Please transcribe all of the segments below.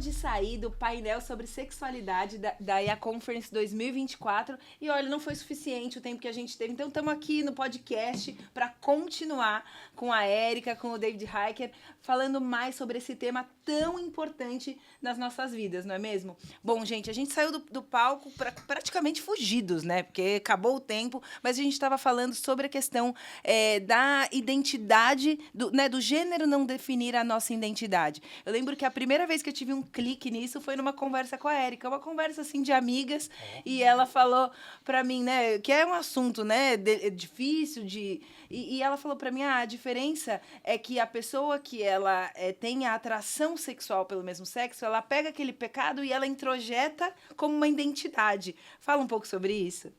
de sair do painel sobre sexualidade da IA Conference 2024 e olha, não foi suficiente o tempo que a gente teve, então estamos aqui no podcast para continuar com a Érica, com o David Heiker, falando mais sobre esse tema tão importante nas nossas vidas, não é mesmo? Bom, gente, a gente saiu do palco praticamente fugidos, né? Porque acabou o tempo, mas a gente estava falando sobre a questão da identidade, do gênero não definir a nossa identidade. Eu lembro que a primeira vez que eu tive um clique nisso foi numa conversa com a Érica, uma conversa assim de amigas, e ela falou para mim, né, que é um assunto, né, difícil e ela falou para mim, a diferença é que a pessoa que ela tem a atração sexual pelo mesmo sexo, ela pega aquele pecado e ela introjeta como uma identidade. Fala um pouco sobre isso.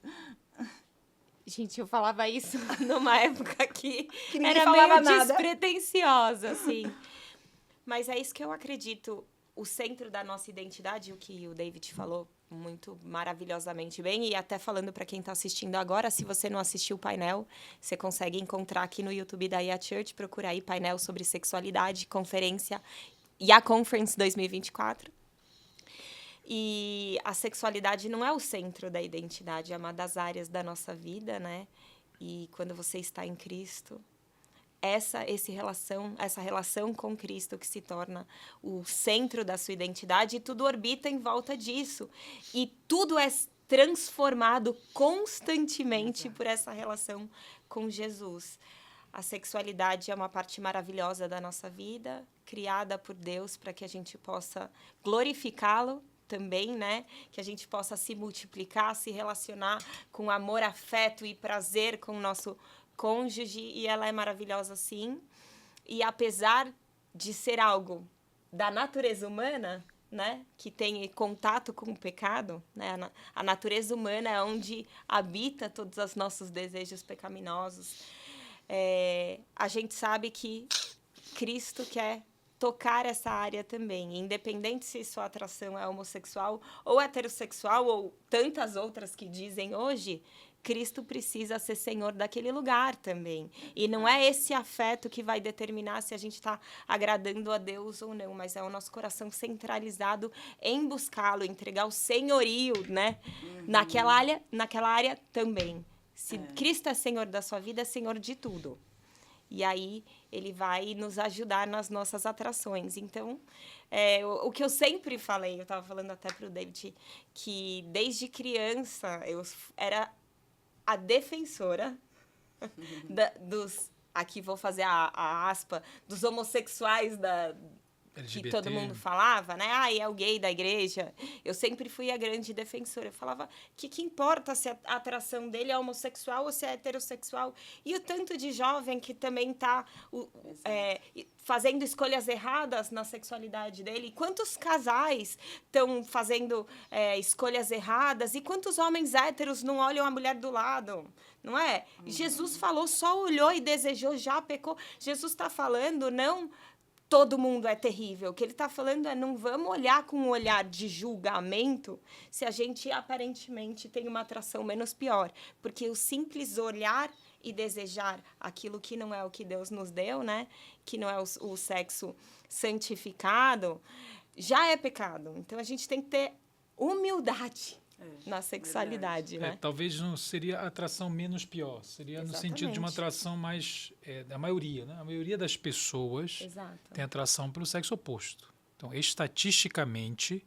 Gente, eu falava isso numa época que ninguém era meio nada. despretensiosa, assim. Mas é isso que eu acredito. O centro da nossa identidade, o que o David falou muito maravilhosamente bem, e até falando para quem está assistindo agora, se você não assistiu o painel, você consegue encontrar aqui no YouTube da IA Church, procura aí painel sobre sexualidade, conferência, IA Conference 2024. E a sexualidade não é o centro da identidade, é uma das áreas da nossa vida, né? E quando você está em Cristo, essa relação com Cristo que se torna o centro da sua identidade, e tudo orbita em volta disso. E tudo é transformado constantemente por essa relação com Jesus. A sexualidade é uma parte maravilhosa da nossa vida, criada por Deus para que a gente possa glorificá-lo também, né? Que a gente possa se multiplicar, se relacionar com amor, afeto e prazer com o nosso cônjuge, e ela é maravilhosa sim. E apesar de ser algo da natureza humana, né, que tem contato com o pecado, né, a natureza humana é onde habita todos os nossos desejos pecaminosos. A gente sabe que Cristo quer tocar essa área também, independente se sua atração é homossexual ou heterossexual ou tantas outras que dizem hoje, Cristo precisa ser Senhor daquele lugar também. E não é esse afeto que vai determinar se a gente está agradando a Deus ou não, mas é o nosso coração centralizado em buscá-lo, entregar o senhorio, né? Naquela área também. Se Cristo é Senhor da sua vida, é Senhor de tudo. E aí ele vai nos ajudar nas nossas atrações. Então, o que eu sempre falei, eu estava falando até para o David, que desde criança eu era a defensora dos... Aqui vou fazer a aspa, dos homossexuais LGBT. Que todo mundo falava, né? É o gay da igreja. Eu sempre fui a grande defensora. Eu falava, que importa se a atração dele é homossexual ou se é heterossexual? E o tanto de jovem que também está fazendo escolhas erradas na sexualidade dele. Quantos casais estão fazendo escolhas erradas? E quantos homens héteros não olham a mulher do lado? Não é? Jesus falou, só olhou e desejou, já pecou. Jesus está falando, não... todo mundo é terrível. O que ele está falando é, não vamos olhar com um olhar de julgamento se a gente aparentemente tem uma atração menos pior. Porque o simples olhar e desejar aquilo que não é o que Deus nos deu, né? Que não é o sexo santificado, já é pecado. Então, a gente tem que ter humildade na sexualidade, né? Talvez não seria a atração menos pior, seria no sentido de uma atração mais da maioria, né? A maioria das pessoas tem atração pelo sexo oposto. Então, estatisticamente,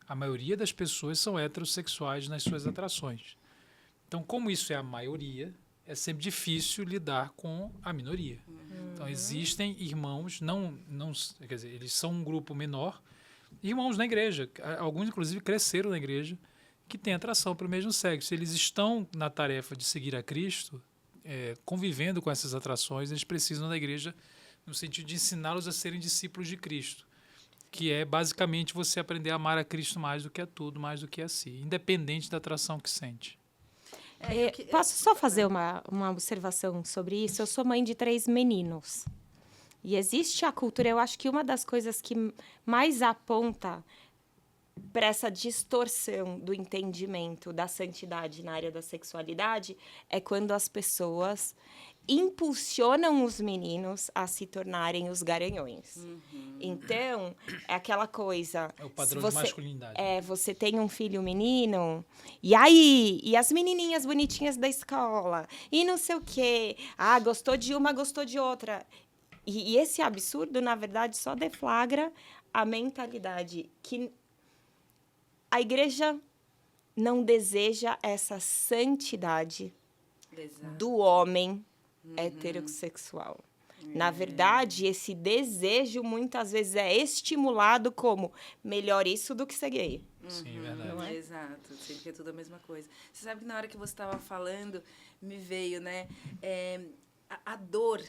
a maioria das pessoas são heterossexuais nas suas atrações. Então, como isso é a maioria, é sempre difícil lidar com a minoria. Então, existem irmãos, quer dizer, eles são um grupo menor, irmãos na igreja, alguns inclusive cresceram na igreja, que têm atração pelo mesmo sexo. Eles estão na tarefa de seguir a Cristo, convivendo com essas atrações, eles precisam da igreja no sentido de ensiná-los a serem discípulos de Cristo, que é basicamente você aprender a amar a Cristo mais do que a tudo, mais do que a si, independente da atração que sente. Posso só fazer uma observação sobre isso? Eu sou mãe de 3 meninos. E existe a cultura, eu acho que uma das coisas que mais aponta para essa distorção do entendimento da santidade na área da sexualidade é quando as pessoas impulsionam os meninos a se tornarem os garanhões. Então, é aquela coisa... É o padrão de masculinidade. Você tem um filho menino, e aí? E as menininhas bonitinhas da escola? E não sei o quê. Ah, gostou de uma, gostou de outra. E esse absurdo, na verdade, só deflagra a mentalidade que a igreja não deseja essa santidade do homem heterossexual. Na verdade, esse desejo muitas vezes é estimulado como melhor isso do que ser gay. Sim, verdade. Não é? Exato, sempre é tudo a mesma coisa. Você sabe que na hora que você estava falando, me veio, né, a dor.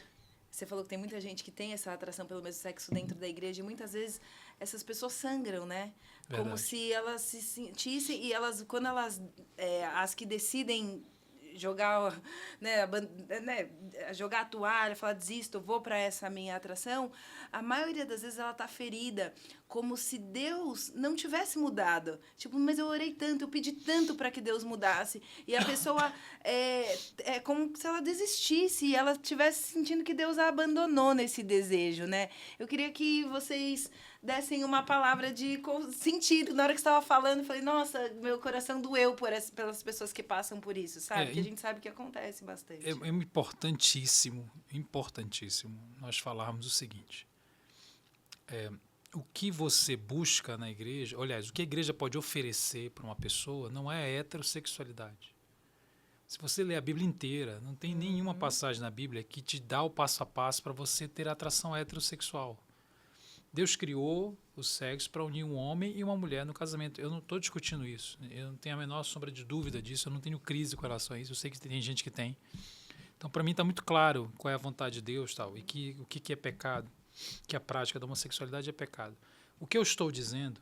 Você falou que tem muita gente que tem essa atração pelo mesmo sexo dentro da igreja e muitas vezes essas pessoas sangram, né? Verdade. Como se elas se sentissem e elas, quando elas, as que decidem jogar, né, jogar a toalha, falar desisto, vou para essa minha atração, a maioria das vezes ela tá ferida, como se Deus não tivesse mudado. Tipo, mas eu orei tanto, eu pedi tanto para que Deus mudasse. E a pessoa é como se ela desistisse e ela estivesse sentindo que Deus a abandonou nesse desejo, né? Eu queria que vocês dessem uma palavra de sentido. Na hora que você estava falando, eu falei, nossa, meu coração doeu pelas pessoas que passam por isso, sabe? Porque a gente sabe que acontece bastante. É importantíssimo nós falarmos o seguinte. O que você busca na igreja, aliás, o que a igreja pode oferecer para uma pessoa não é a heterossexualidade. Se você ler a Bíblia inteira, não tem nenhuma passagem na Bíblia que te dá o passo a passo para você ter atração heterossexual. Deus criou o sexo para unir um homem e uma mulher no casamento. Eu não estou discutindo isso. Eu não tenho a menor sombra de dúvida disso. Eu não tenho crise com relação a isso. Eu sei que tem gente que tem. Então, para mim, está muito claro qual é a vontade de Deus, tal, e o que é pecado, que a prática da homossexualidade é pecado. O que eu estou dizendo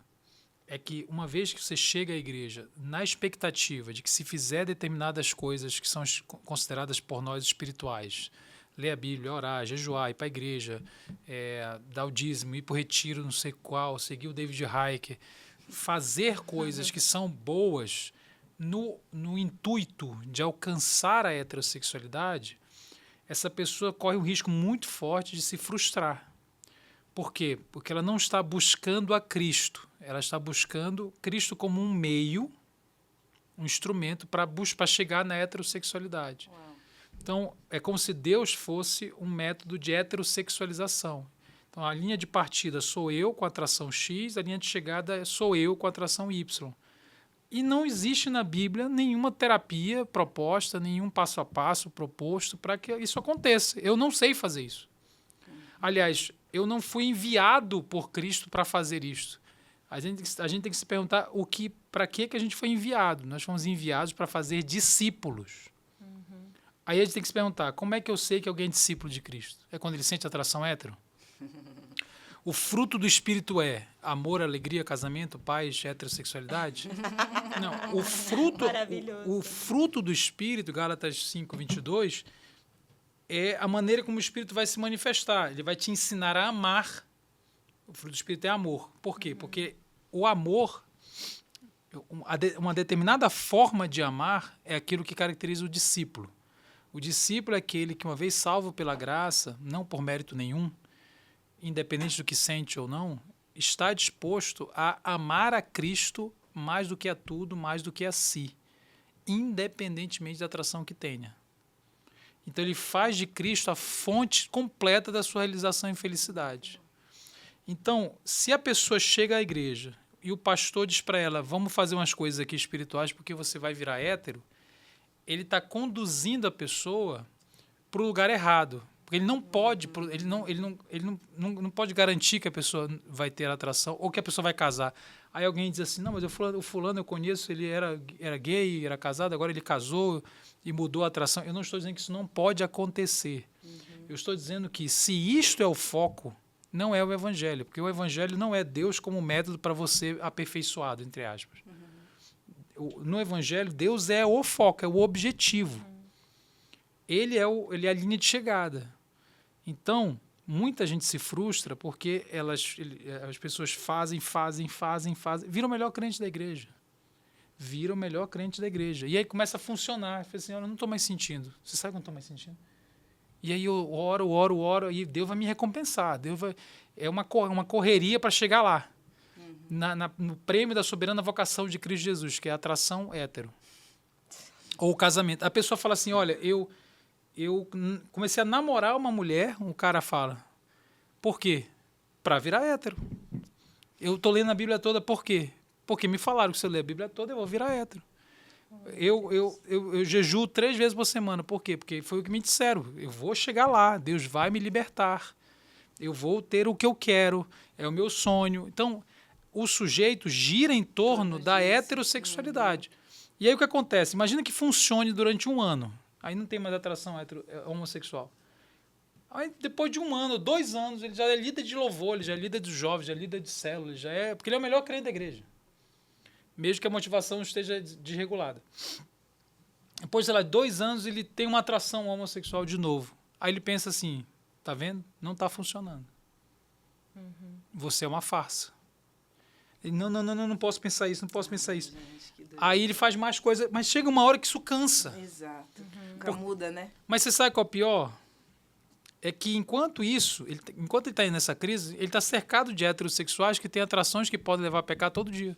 é que, uma vez que você chega à igreja na expectativa de que se fizer determinadas coisas que são consideradas por nós espirituais, ler a Bíblia, orar, jejuar, ir para a igreja, dar o dízimo, ir para o retiro, não sei qual, seguir o David Heiker, fazer coisas que são boas no intuito de alcançar a heterossexualidade, essa pessoa corre um risco muito forte de se frustrar. Por quê? Porque ela não está buscando a Cristo, ela está buscando Cristo como um meio, um instrumento para chegar na heterossexualidade. Uau. Então, é como se Deus fosse um método de heterossexualização. Então, a linha de partida sou eu com atração X, a linha de chegada sou eu com atração Y. E não existe na Bíblia nenhuma terapia proposta, nenhum passo a passo proposto para que isso aconteça. Eu não sei fazer isso. Aliás, eu não fui enviado por Cristo para fazer isso. A gente tem que se perguntar para que a gente foi enviado. Nós fomos enviados para fazer discípulos. Aí a gente tem que se perguntar, como é que eu sei que alguém é discípulo de Cristo? É quando ele sente atração hétero? O fruto do Espírito é amor, alegria, casamento, paz, heterossexualidade? Não, o fruto do Espírito, Gálatas 5:22, é a maneira como o Espírito vai se manifestar. Ele vai te ensinar a amar. O fruto do Espírito é amor. Por quê? Porque o amor, uma determinada forma de amar é aquilo que caracteriza o discípulo. O discípulo é aquele que, uma vez salvo pela graça, não por mérito nenhum, independente do que sente ou não, está disposto a amar a Cristo mais do que a tudo, mais do que a si, independentemente da atração que tenha. Então, ele faz de Cristo a fonte completa da sua realização e felicidade. Então, se a pessoa chega à igreja e o pastor diz para ela, vamos fazer umas coisas aqui espirituais porque você vai virar hétero, ele está conduzindo a pessoa para o lugar errado. Porque ele não pode, não pode garantir que a pessoa vai ter atração ou que a pessoa vai casar. Aí alguém diz assim, não, mas o fulano eu conheço, ele era gay, era casado, agora ele casou e mudou a atração. Eu não estou dizendo que isso não pode acontecer. Eu estou dizendo que se isto é o foco, não é o evangelho. Porque o evangelho não é Deus como método para você aperfeiçoado, entre aspas. No evangelho, Deus é o foco, é o objetivo. Ele é a linha de chegada. Então, muita gente se frustra porque as pessoas fazem, viram o melhor crente da igreja. Viram o melhor crente da igreja. E aí começa a funcionar. Fala assim, eu não estou mais sentindo. Você sabe que eu não estou mais sentindo? E aí eu oro, e Deus vai me recompensar. É uma correria para chegar lá. No prêmio da soberana vocação de Cristo Jesus, que é a atração hétero. Ou o casamento. A pessoa fala assim, olha, eu comecei a namorar uma mulher, um cara fala, por quê? Para virar hétero. Eu estou lendo a Bíblia toda, por quê? Porque me falaram que se eu ler a Bíblia toda, eu vou virar hétero. Eu jejuo 3 vezes por semana. Por quê? Porque foi o que me disseram. Eu vou chegar lá, Deus vai me libertar. Eu vou ter o que eu quero, é o meu sonho. Então, o sujeito gira em torno da heterossexualidade. E aí o que acontece? Imagina que funcione durante 1 ano. Aí não tem mais atração homossexual. Aí depois de 1 ano, 2 anos, ele já é líder de louvor, ele já é líder dos jovens, já é líder de célula, porque ele é o melhor crente da igreja. Mesmo que a motivação esteja desregulada. Depois, sei lá, 2 anos, ele tem uma atração homossexual de novo. Aí ele pensa assim, tá vendo? Não está funcionando. Você é uma farsa. Ele, não posso pensar isso, não posso pensar isso. Gente, aí ele faz mais coisas, mas chega uma hora que isso cansa. Exato. Nunca muda, né? Mas você sabe qual é o pior? É que enquanto ele está nessa crise, ele está cercado de heterossexuais que têm atrações que podem levar a pecar todo dia.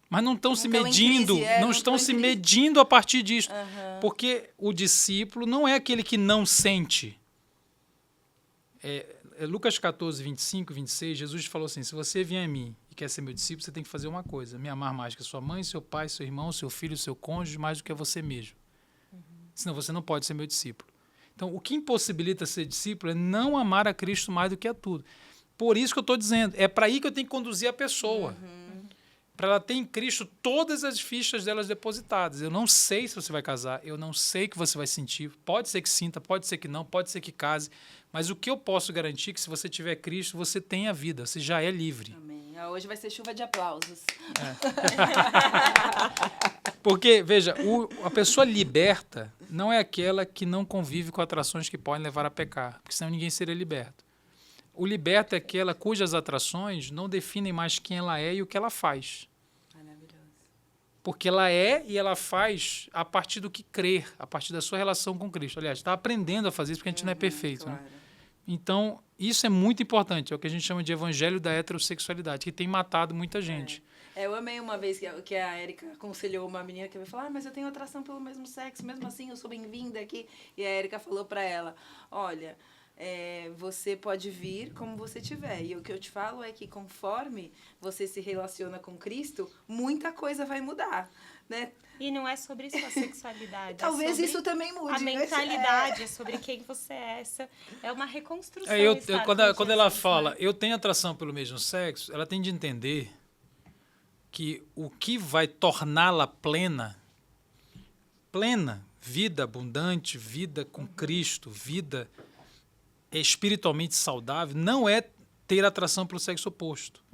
Mas não estão se medindo, não estão se medindo a partir disso. Porque o discípulo não é aquele que não sente. Lucas 14, 25, 26, Jesus falou assim, se você vier a mim e quer ser meu discípulo, você tem que fazer uma coisa, me amar mais que a sua mãe, seu pai, seu irmão, seu filho, seu cônjuge, mais do que a você mesmo. Senão você não pode ser meu discípulo. Então, o que impossibilita ser discípulo é não amar a Cristo mais do que a tudo. Por isso que eu estou dizendo, é para aí que eu tenho que conduzir a pessoa. Para ela ter em Cristo todas as fichas delas depositadas. Eu não sei se você vai casar, eu não sei o que você vai sentir. Pode ser que sinta, pode ser que não, pode ser que case. Mas o que eu posso garantir é que se você tiver Cristo, você tem a vida, você já é livre. Amém. Hoje vai ser chuva de aplausos. Porque, veja, a pessoa liberta não é aquela que não convive com atrações que podem levar a pecar, porque senão ninguém seria liberto. O liberto é aquela cujas atrações não definem mais quem ela é e o que ela faz. Maravilhoso. Porque ela é e ela faz a partir do que crer, a partir da sua relação com Cristo. Aliás, está aprendendo a fazer isso porque a gente não é perfeito. Claro. Né? Então, isso é muito importante. É o que a gente chama de evangelho da heterossexualidade, que tem matado muita gente. Eu amei uma vez que a Érica aconselhou uma menina que vai falar, mas eu tenho atração pelo mesmo sexo, mesmo assim eu sou bem-vinda aqui. E a Érica falou para ela, olha, você pode vir como você tiver. E o que eu te falo é que conforme você se relaciona com Cristo, muita coisa vai mudar, né? E não é sobre sua sexualidade. Talvez isso também mude. A mentalidade, é sobre quem você é. É uma reconstrução. Quando ela fala, eu tenho atração pelo mesmo sexo, ela tem de entender que o que vai torná-la plena, vida abundante, vida com Cristo, vida espiritualmente saudável, não é ter atração pelo sexo oposto.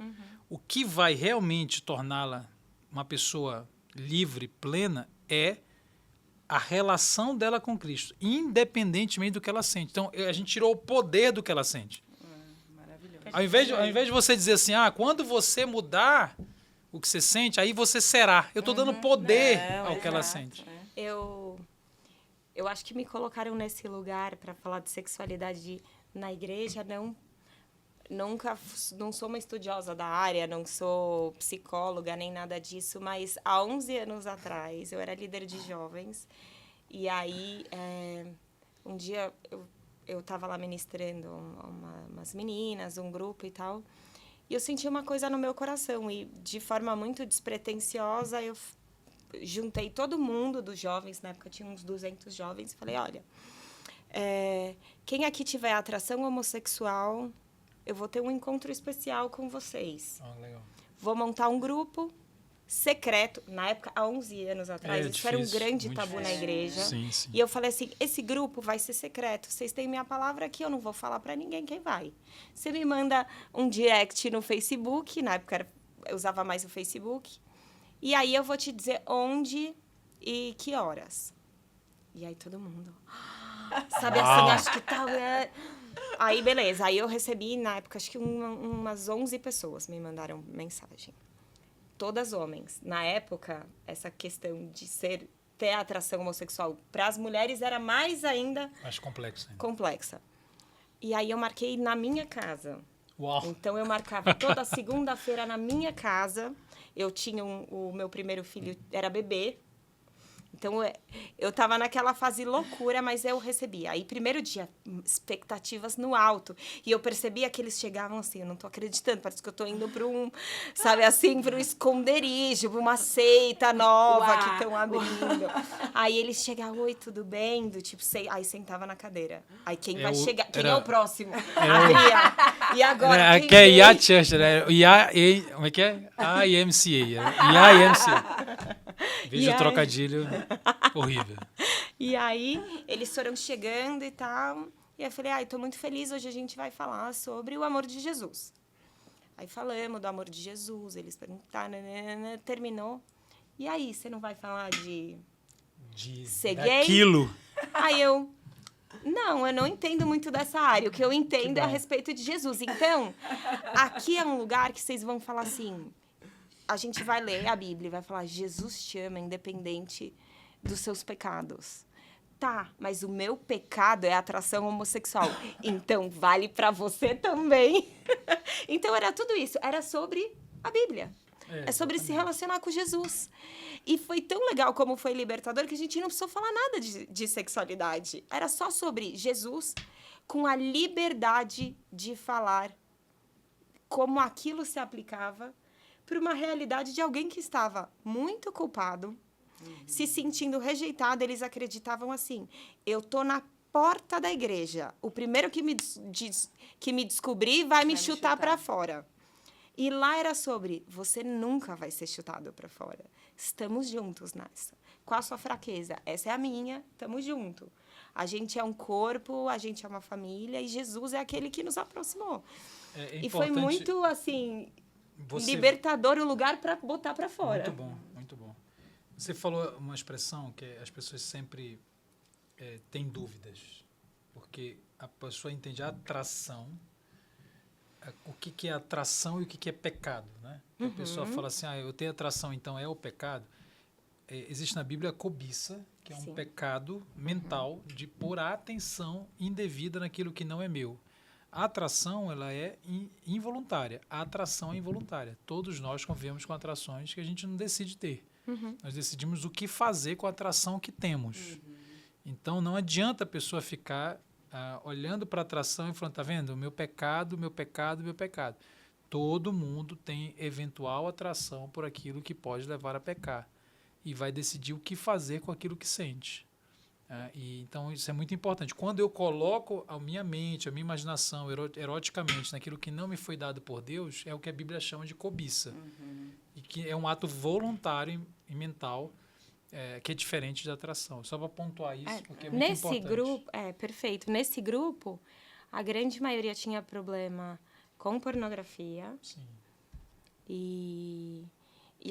O que vai realmente torná-la uma pessoa livre, plena, é a relação dela com Cristo, independentemente do que ela sente. Então, a gente tirou o poder do que ela sente. Maravilhoso. Ao invés de você dizer assim, quando você mudar o que você sente, aí você será. Eu estou dando poder ao que ela sente. Eu acho que me colocaram nesse lugar para falar de sexualidade na igreja. Não sou uma estudiosa da área, não sou psicóloga nem nada disso, mas há 11 anos atrás eu era líder de jovens e aí um dia eu estava lá ministrando umas meninas, um grupo e tal, e eu senti uma coisa no meu coração e de forma muito despretensiosa eu juntei todo mundo dos jovens, na época tinha uns 200 jovens, e falei, olha, quem aqui tiver atração homossexual, eu vou ter um encontro especial com vocês. Legal. Vou montar um grupo secreto. Na época, há 11 anos atrás, isso difícil, era um grande tabu difícil. na igreja. Sim. E eu falei assim, esse grupo vai ser secreto. Vocês têm minha palavra aqui, eu não vou falar para ninguém quem vai. Você me manda um direct no Facebook, na época eu usava mais o Facebook, e aí eu vou te dizer onde e que horas. E aí todo mundo... Sabe assim, acho que tal... Aí, beleza. Aí eu recebi, na época, acho que umas 11 pessoas me mandaram mensagem. Todas homens. Na época, essa questão de ter atração homossexual para as mulheres era mais ainda... Mais complexa. Complexa. E aí eu marquei na minha casa. Uau! Então eu marcava toda segunda-feira na minha casa. Eu tinha o meu primeiro filho, era bebê. Então, eu tava naquela fase loucura, mas eu recebia. Aí, primeiro dia, expectativas no alto. E eu percebia que eles chegavam assim, eu não tô acreditando, parece que eu tô indo para um, sabe assim, para um esconderijo, para uma seita nova que estão abrindo. Aí, eles chegavam, oi, tudo bem? Do tipo, aí sentava na cadeira. Aí, quem vai chegar? Quem é o próximo? Abria. E agora, quem é Ia Church, né? Como é que é? IMCA. IMCA. Veja o trocadilho horrível. E aí, eles foram chegando e tal. E eu falei, tô muito feliz, hoje a gente vai falar sobre o amor de Jesus. Aí falamos do amor de Jesus, eles perguntaram, terminou. E aí, você não vai falar de ser gay? Daquilo. Aí eu não entendo muito dessa área. O que eu entendo é a respeito de Jesus. Então, aqui é um lugar que vocês vão falar assim... A gente vai ler a Bíblia e vai falar, Jesus te ama independente dos seus pecados. Tá, mas o meu pecado é atração homossexual. Então, vale pra você também. Então, era tudo isso. Era sobre a Bíblia. É sobre se relacionar com Jesus. E foi tão legal como foi libertador que a gente não precisou falar nada de sexualidade. Era só sobre Jesus com a liberdade de falar como aquilo se aplicava para uma realidade de alguém que estava muito culpado, se sentindo rejeitado. Eles acreditavam assim, eu tô na porta da igreja, o primeiro que me descobrir vai me chutar para fora. E lá era sobre, você nunca vai ser chutado para fora. Estamos juntos nessa. Qual a sua fraqueza? Essa é a minha, estamos juntos. A gente é um corpo, a gente é uma família, e Jesus é aquele que nos aproximou. E foi muito, assim... libertador, o lugar para botar para fora. Muito bom, muito bom. Você falou uma expressão que as pessoas sempre têm dúvidas, porque a pessoa entende a atração, o que é atração e o que é pecado, né? A pessoa fala assim, eu tenho atração, então é o pecado. Existe na Bíblia a cobiça, que é um pecado mental de pôr a atenção indevida naquilo que não é meu. A atração, ela é involuntária. A atração é involuntária. Todos nós convivemos com atrações que a gente não decide ter. Nós decidimos o que fazer com a atração que temos. Então, não adianta a pessoa ficar olhando para a atração e falando, tá vendo? Meu pecado, meu pecado, meu pecado. Todo mundo tem eventual atração por aquilo que pode levar a pecar. E vai decidir o que fazer com aquilo que sente. Então, isso é muito importante. Quando eu coloco a minha mente, a minha imaginação eroticamente naquilo que não me foi dado por Deus, é o que a Bíblia chama de cobiça. E que é um ato voluntário e mental, que é diferente da atração. Só para pontuar isso, porque é muito importante. Perfeito. Nesse grupo, a grande maioria tinha problema com pornografia. Sim. E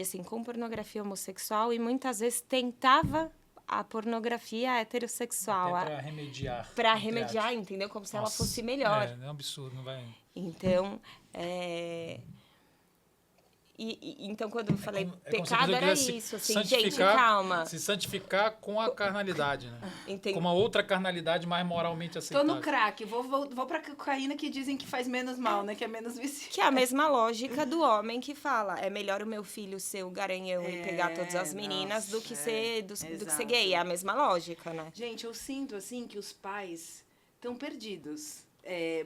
assim, com pornografia homossexual, e muitas vezes tentava a pornografia heterossexual. Para remediar. Para remediar, entendeu? Como se ela fosse melhor. É um absurdo, não vai... Então, então, quando eu falei pecado, era isso. Assim, gente, calma. Se santificar com a carnalidade, né? Entendi. Com uma outra carnalidade mais moralmente aceitável. Tô no crack. Vou pra cocaína, que dizem que faz menos mal, né? Que é menos viciante. Que é a mesma lógica do homem que fala, é melhor o meu filho ser o garanhão e pegar todas as meninas do que ser gay. É a mesma lógica, né? Gente, eu sinto, assim, que os pais estão perdidos.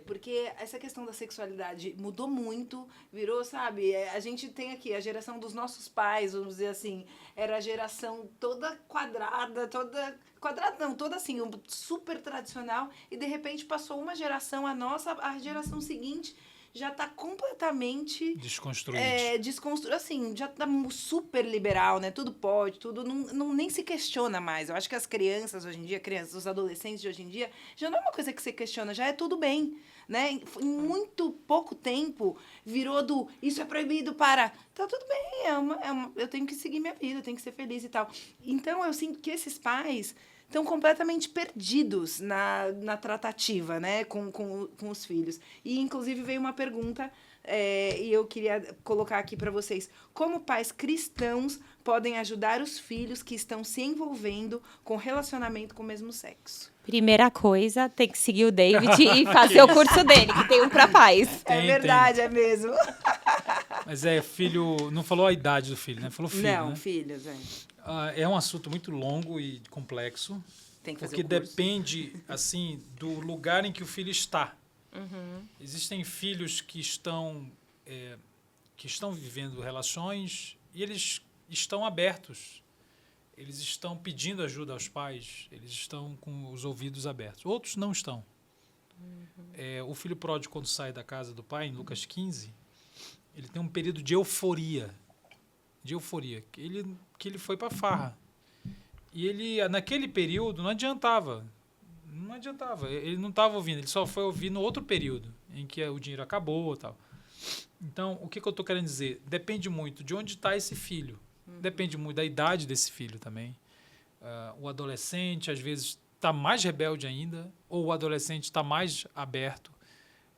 Porque essa questão da sexualidade mudou muito, virou, sabe? A gente tem aqui a geração dos nossos pais, vamos dizer assim, era a geração toda quadrada, toda assim, super tradicional, e de repente passou uma geração, a geração seguinte já está completamente... desconstruído. Assim, já está super liberal, né? Tudo pode, tudo nem se questiona mais. Eu acho que as crianças hoje em dia, os adolescentes de hoje em dia, já não é uma coisa que você questiona, já é tudo bem, né? Em muito pouco tempo virou isso é proibido para... Tá tudo bem, eu tenho que seguir minha vida, eu tenho que ser feliz e tal. Então, eu sinto que esses pais estão completamente perdidos na tratativa, né, com os filhos. E, inclusive, veio uma pergunta, e eu queria colocar aqui para vocês. Como pais cristãos podem ajudar os filhos que estão se envolvendo com relacionamento com o mesmo sexo? Primeira coisa, tem que seguir o David e fazer o curso dele, que tem um para pais. É verdade, é mesmo. Mas filho... Não falou a idade do filho, né? Falou filho, Não, né? filhos, É um assunto muito longo e complexo. Tem que fazer porque o curso. depende, assim, do lugar em que o filho está. Existem filhos que estão vivendo relações e eles estão abertos. Eles estão pedindo ajuda aos pais, eles estão com os ouvidos abertos. Outros não estão. O filho pródigo, quando sai da casa do pai, em Lucas 15, ele tem um período de euforia. Que ele foi para a farra. E ele, naquele período, não adiantava. Ele não estava ouvindo, ele só foi ouvir no outro período, em que o dinheiro acabou e tal. Então, o que eu estou querendo dizer? Depende muito de onde está esse filho. Depende muito da idade desse filho também. O adolescente, às vezes, está mais rebelde ainda, ou o adolescente está mais aberto.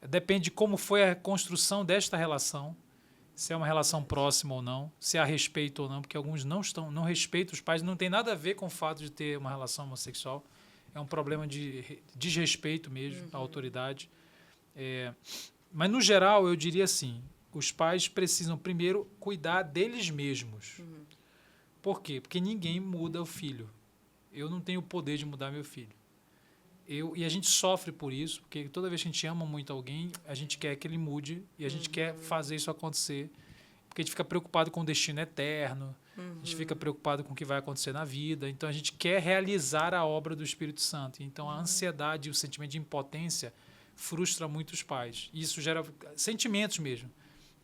Depende de como foi a construção desta relação, se é uma relação próxima ou não, se há respeito ou não, porque alguns não respeitam os pais, não tem nada a ver com o fato de ter uma relação homossexual. É um problema de desrespeito mesmo à autoridade. Mas, no geral, eu diria assim, os pais precisam, primeiro, cuidar deles mesmos. Por quê? Porque ninguém muda o filho. Eu não tenho o poder de mudar meu filho. E a gente sofre por isso, porque toda vez que a gente ama muito alguém, a gente quer que ele mude e a gente quer fazer isso acontecer. Porque a gente fica preocupado com o destino eterno, a gente fica preocupado com o que vai acontecer na vida. Então, a gente quer realizar a obra do Espírito Santo. Então, a ansiedade e o sentimento de impotência frustra muito os pais. E isso gera sentimentos mesmo.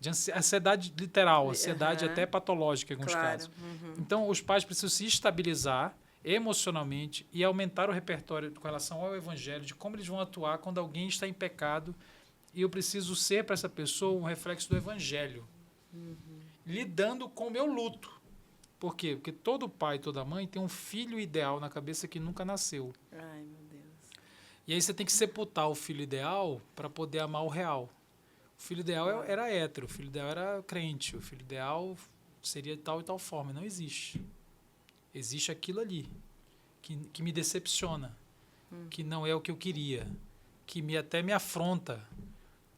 De ansiedade literal, ansiedade até patológica em alguns casos. Então, os pais precisam se estabilizar emocionalmente e aumentar o repertório com relação ao evangelho, de como eles vão atuar quando alguém está em pecado, e eu preciso ser para essa pessoa um reflexo do evangelho, lidando com o meu luto. Por quê? Porque todo pai, toda mãe tem um filho ideal na cabeça que nunca nasceu. Ai, meu Deus. E aí você tem que sepultar o filho ideal para poder amar o real. O filho ideal era hétero, o filho ideal era crente, o filho ideal seria de tal e tal forma. Não existe. Existe aquilo ali, que me decepciona, que não é o que eu queria, que até me afronta.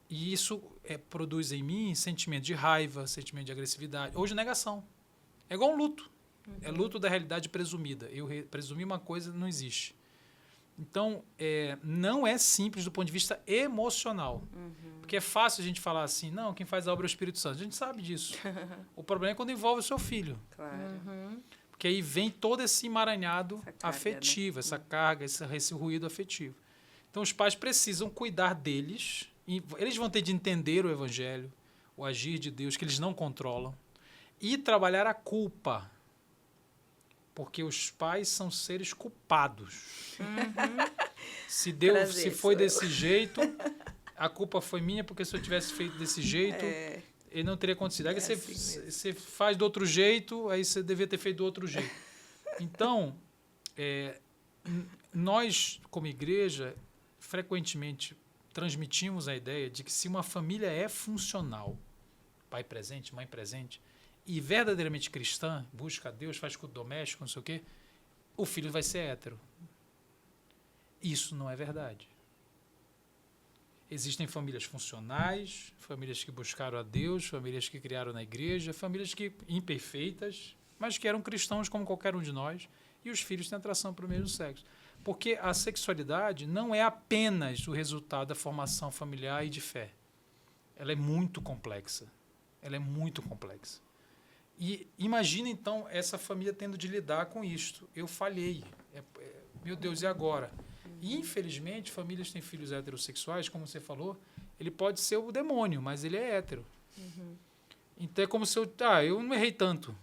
E isso produz em mim sentimento de raiva, sentimento de agressividade, ou de negação. É igual um luto. É luto da realidade presumida. Eu presumi uma coisa, não existe. Então, não é simples do ponto de vista emocional. Porque é fácil a gente falar assim, não, quem faz a obra é o Espírito Santo. A gente sabe disso. O problema é quando envolve o seu filho. Claro. Porque aí vem todo esse emaranhado afetivo, né? essa carga, esse ruído afetivo. Então, os pais precisam cuidar deles. E eles vão ter de entender o evangelho, o agir de Deus, que eles não controlam. E trabalhar a culpa. Porque os pais são seres culpados. Se foi desse jeito, a culpa foi minha, porque se eu tivesse feito desse jeito, ele não teria acontecido. Aí você faz do outro jeito, aí você devia ter feito do outro jeito. Então, nós, como igreja, frequentemente transmitimos a ideia de que se uma família é funcional, pai presente, mãe presente, e verdadeiramente cristã, busca a Deus, faz culto doméstico, não sei o quê, o filho vai ser hétero. Isso não é verdade. Existem famílias funcionais, famílias que buscaram a Deus, famílias que criaram na igreja, famílias que imperfeitas, mas que eram cristãos como qualquer um de nós, e os filhos têm atração para o mesmo sexo. Porque a sexualidade não é apenas o resultado da formação familiar e de fé. Ela é muito complexa. E imagina, então, essa família tendo de lidar com isto. Eu falhei. Meu Deus, e agora? E, infelizmente, famílias têm filhos heterossexuais, como você falou, ele pode ser o demônio, mas ele é hétero. Então, é como se eu não errei tanto.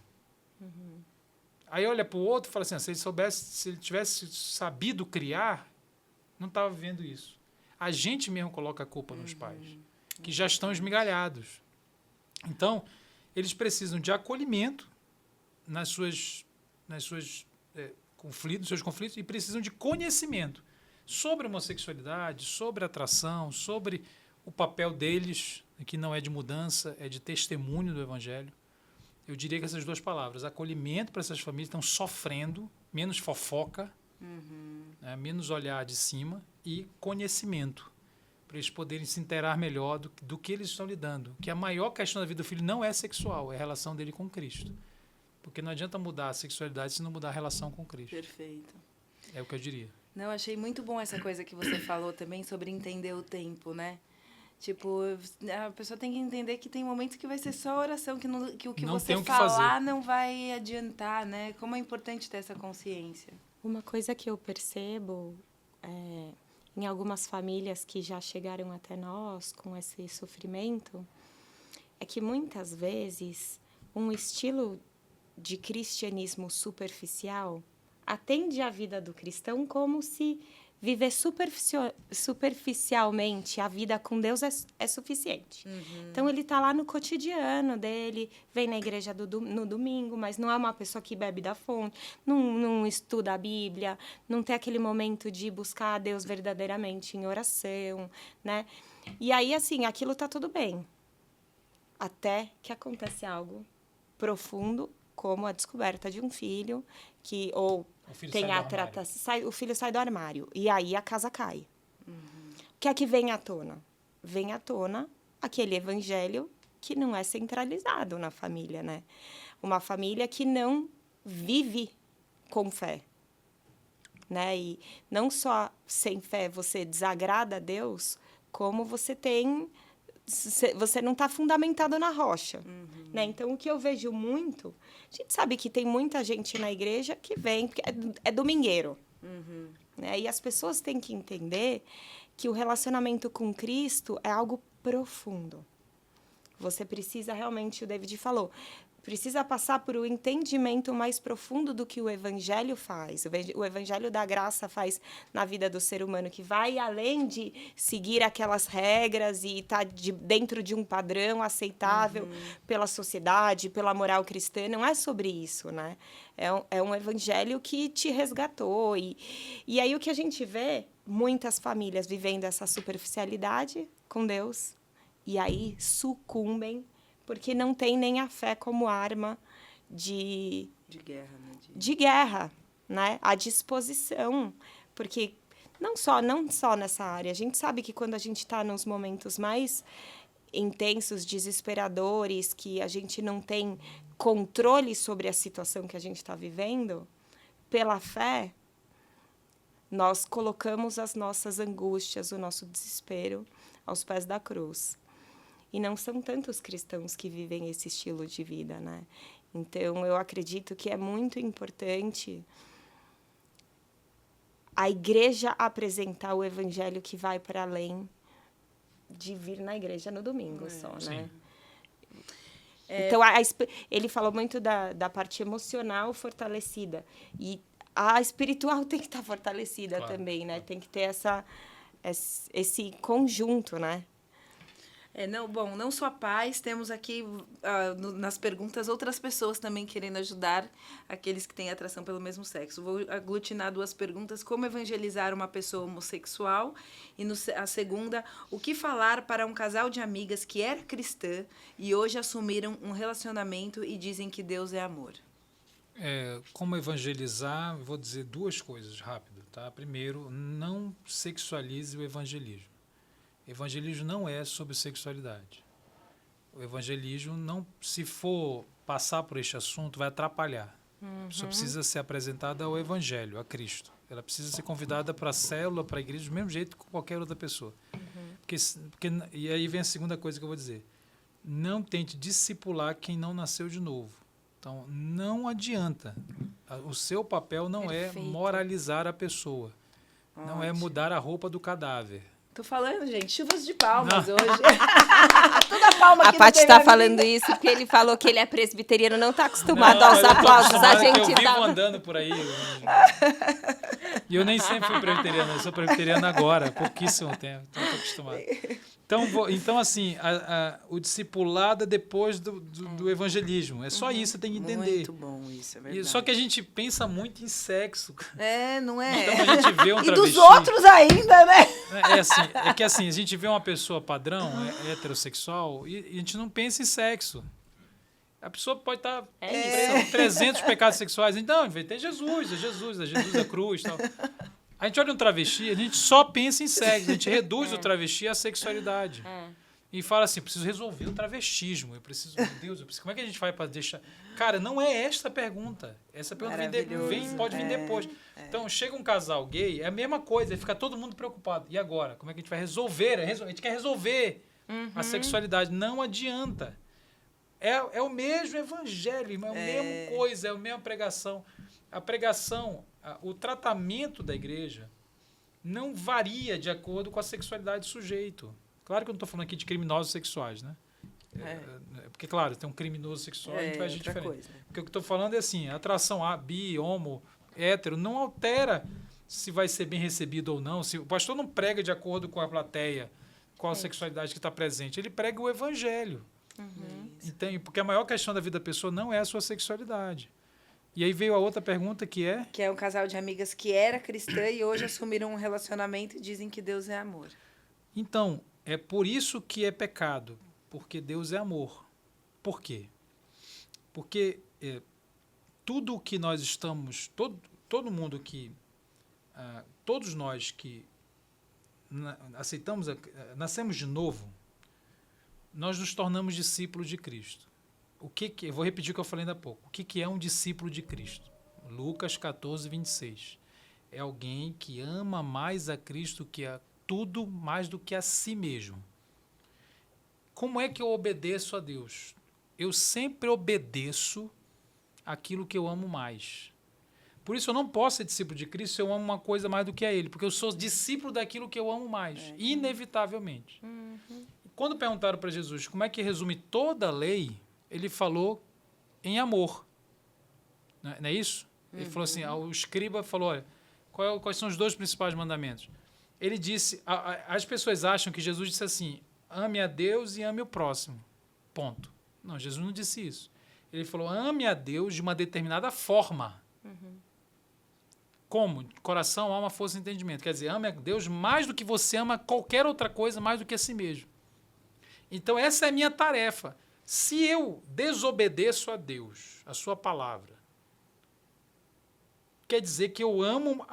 Aí olha para o outro e fala assim, se ele tivesse sabido criar, não estava vivendo isso. A gente mesmo coloca a culpa nos pais, que já estão esmigalhados. Então, eles precisam de acolhimento nas suas seus conflitos, e precisam de conhecimento sobre homossexualidade, sobre atração, sobre o papel deles, que não é de mudança, é de testemunho do Evangelho. Eu diria que essas duas palavras, acolhimento para essas famílias que estão sofrendo, menos fofoca, né, menos olhar de cima, e conhecimento, para eles poderem se inteirar melhor do que eles estão lidando. Que a maior questão da vida do filho não é sexual, é a relação dele com Cristo. Porque não adianta mudar a sexualidade se não mudar a relação com Cristo. Perfeito. É o que eu diria. Não, achei muito bom essa coisa que você falou também sobre entender o tempo, né? Tipo, a pessoa tem que entender que tem momentos que vai ser só oração, que o que não você falar não vai adiantar, né? Como é importante ter essa consciência. Uma coisa que eu percebo em algumas famílias que já chegaram até nós com esse sofrimento é que muitas vezes um estilo de cristianismo superficial atende a vida do cristão como se viver superficialmente a vida com Deus é suficiente. Então, ele está lá no cotidiano dele, vem na igreja no domingo, mas não é uma pessoa que bebe da fonte, não estuda a Bíblia, não tem aquele momento de buscar a Deus verdadeiramente em oração, né? E aí, assim, aquilo está tudo bem. Até que acontece algo profundo, como a descoberta de um filho, ou tem a tratação, o filho sai do armário, e aí a casa cai. O que é que vem à tona? Vem à tona aquele evangelho que não é centralizado na família, né? Uma família que não vive com fé, né? E não só sem fé você desagrada a Deus, como você não está fundamentado na rocha. Né? Então, o que eu vejo muito... A gente sabe que tem muita gente na igreja que vem, porque é domingueiro. Né? E as pessoas têm que entender que o relacionamento com Cristo é algo profundo. Você precisa realmente, o David falou, precisa passar por um entendimento mais profundo do que o Evangelho faz. O Evangelho da graça faz na vida do ser humano, que vai além de seguir aquelas regras e estar dentro de um padrão aceitável pela sociedade, pela moral cristã. Não é sobre isso, né? É um Evangelho que te resgatou. E aí o que a gente vê, muitas famílias vivendo essa superficialidade com Deus, e aí sucumbem, porque não tem nem a fé como arma de guerra, né? De guerra, né? À disposição. Porque não só nessa área. A gente sabe que quando a gente está nos momentos mais intensos, desesperadores, que a gente não tem controle sobre a situação que a gente está vivendo, pela fé, nós colocamos as nossas angústias, o nosso desespero aos pés da cruz. E não são tantos cristãos que vivem esse estilo de vida, né? Então, eu acredito que é muito importante a igreja apresentar o evangelho que vai para além de vir na igreja no domingo só, né? Então, ele falou muito da parte emocional fortalecida. E a espiritual tem que estar fortalecida também, né? Tem que ter esse conjunto, né? Não só pais, temos aqui nas perguntas outras pessoas também querendo ajudar aqueles que têm atração pelo mesmo sexo. Vou aglutinar duas perguntas: como evangelizar uma pessoa homossexual? E a segunda, o que falar para um casal de amigas que era cristã e hoje assumiram um relacionamento e dizem que Deus é amor? Como evangelizar, vou dizer duas coisas rápido, tá? Primeiro, não sexualize o evangelismo. Evangelismo não é sobre sexualidade. O evangelismo, se for passar por este assunto, vai atrapalhar. A pessoa precisa ser apresentada ao evangelho, a Cristo. Ela precisa ser convidada para a célula, para a igreja, do mesmo jeito que qualquer outra pessoa. E aí vem a segunda coisa que eu vou dizer. Não tente discipular quem não nasceu de novo. Então, não adianta. O seu papel não é moralizar a pessoa. Não é mudar a roupa do cadáver. Tô falando, gente, chuvas de palmas hoje. Toda palma aqui. A Paty está falando isso porque ele falou que ele é presbiteriano, não está acostumado aos aplausos. A gente eu vivo andando por aí. E eu nem sempre fui presbiteriano, eu sou presbiteriano agora, há pouquíssimo tempo, então estou acostumado. Então assim, o discipulado é depois do evangelismo. É só isso, você tem que entender. Muito bom isso, é verdade. Só que a gente pensa muito em sexo. Não é? Então a gente vê um travesti... E dos outros ainda, né? É que assim, a gente vê uma pessoa padrão, heterossexual, e a gente não pensa em sexo. A pessoa pode estar presa em 300 pecados sexuais. Então, tem Jesus a cruz e tal. A gente olha um travesti, a gente só pensa em sexo, a gente reduz o travesti à sexualidade. E fala assim, preciso resolver o travestismo, meu Deus, como é que a gente vai para deixar... Cara, não é esta a pergunta. Essa pergunta pode vir depois. Então, chega um casal gay, é a mesma coisa, fica todo mundo preocupado. E agora? Como é que a gente vai resolver? A gente quer resolver a sexualidade. Não adianta. É o mesmo evangelho, é a mesma coisa, é a mesma pregação. A pregação, o tratamento da igreja não varia de acordo com a sexualidade do sujeito. Claro que eu não estou falando aqui de criminosos sexuais, né? Porque, claro, tem um criminoso sexual, a gente vai agir diferente. Coisa. Porque o que eu estou falando é assim, a atração bi, homo, hétero, não altera se vai ser bem recebido ou não. Se o pastor não prega de acordo com a plateia, qual a sexualidade que está presente. Ele prega o evangelho. Entende? Porque a maior questão da vida da pessoa não é a sua sexualidade. E aí veio a outra pergunta que é... Que é um casal de amigas que era cristã e hoje assumiram um relacionamento e dizem que Deus é amor. Então, é por isso que é pecado. Porque Deus é amor. Por quê? Porque tudo o que nós estamos... Todo mundo que... todos nós que aceitamos... nascemos de novo, nós nos tornamos discípulos de Cristo. Eu vou repetir o que eu falei ainda há pouco. O que é um discípulo de Cristo? Lucas 14, 26. É alguém que ama mais a Cristo que a tudo mais do que a si mesmo. Como é que eu obedeço a Deus? Eu sempre obedeço aquilo que eu amo mais. Por isso eu não posso ser discípulo de Cristo se eu amo uma coisa mais do que a Ele, porque eu sou discípulo daquilo que eu amo mais, inevitavelmente. Quando perguntaram para Jesus como é que resume toda a lei, ele falou em amor. Não é isso? Ele falou assim, o escriba falou, olha, quais são os 2 principais mandamentos? Ele disse, as pessoas acham que Jesus disse assim, ame a Deus e ame o próximo. Ponto. Não, Jesus não disse isso. Ele falou, ame a Deus de uma determinada forma. Como? Coração, alma, força e entendimento. Quer dizer, ame a Deus mais do que você ama qualquer outra coisa, mais do que a si mesmo. Então, essa é a minha tarefa. Se eu desobedeço a Deus, a sua palavra, quer dizer que eu amo